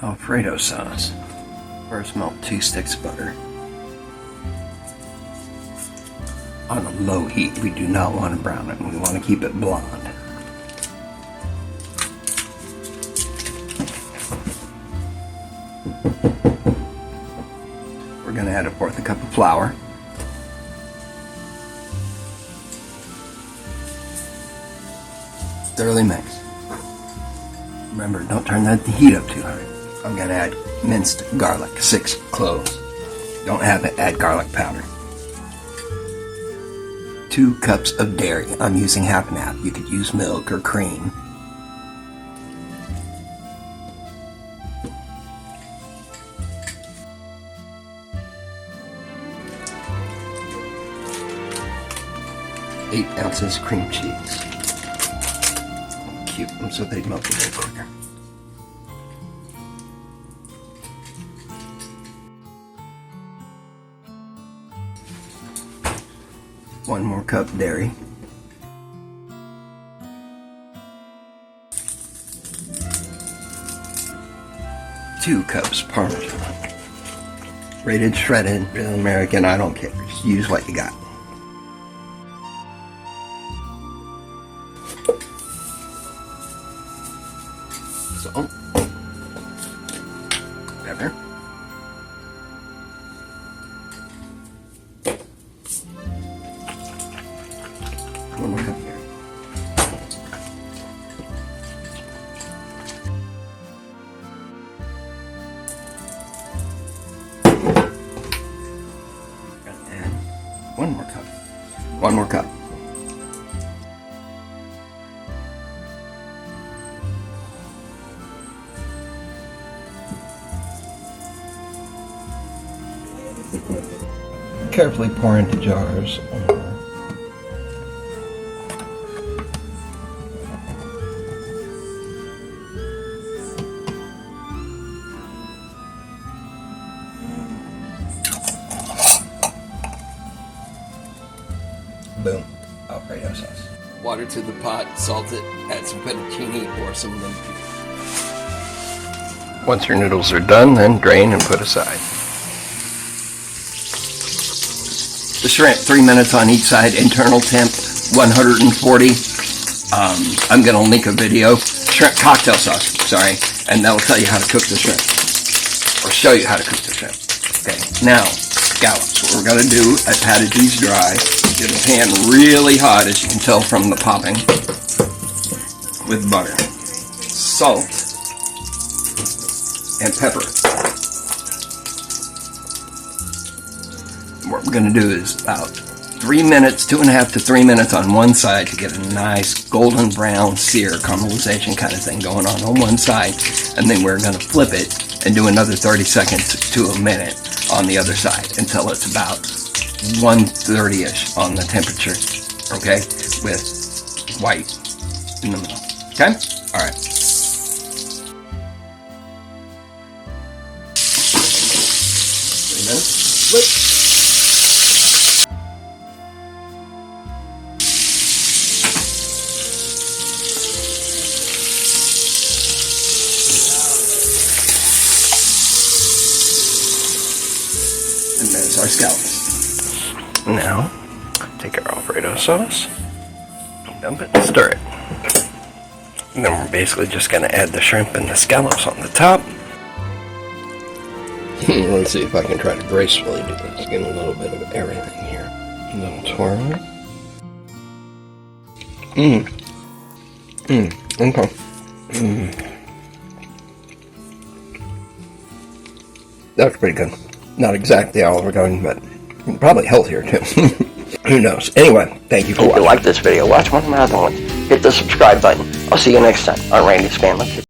Alfredo sauce. First melt 2 sticks of butter. On a low heat, we do not want to brown it, we want to keep it blonde. We're going to add 1/4 cup of flour. Thoroughly mix. Remember, don't turn that heat up too high. I'm going to add minced garlic, 6 cloves. Don't have it, add garlic powder. 2 cups of dairy. I'm using half and half. You could use milk or cream. Eight ounces cream cheese. Cube them so they melt a little quicker. One more cup dairy. Two cups Parmesan. Rated shredded, real American, I don't care. Just use what you got. Salt. Pepper. One more cup here. And one more cup. One more cup. Carefully pour into jars. Boom, Alfredo sauce. Water to the pot, salt it, add some fettuccine, pour some lemon juice. Once your noodles are done, then drain and put aside. The shrimp, 3 minutes on each side, internal temp, 140. I'm going to link a video, shrimp cocktail sauce, sorry, and that'll tell you how to cook the shrimp, or show you how to cook the shrimp. Okay, now, scallops. What we're going to do, I patted these dry, get the pan really hot, as you can tell from the popping, with butter, salt, and pepper. What we're going to do is about 3 minutes, 2.5 to 3 minutes on one side to get a nice golden brown sear, caramelization kind of thing going on one side, and then we're going to flip it and do another 30 seconds to a minute on the other side until it's about 130-ish on the temperature, okay, with white in the middle, okay? All right. 3 minutes, flip. And there's our scallops. Now, take our Alfredo sauce, dump it, and stir it. And then we're basically just going to add the shrimp and the scallops on the top. Let's see if I can try to gracefully do this. Get a little bit of everything here. A little twirl. Okay. That's pretty good. Not exactly Olive Garden, but probably healthier too. Who knows? Anyway, thank you for watching. If you like this video, watch one of my other ones. Hit the subscribe button. I'll see you next time on Randy's Family Kitchen.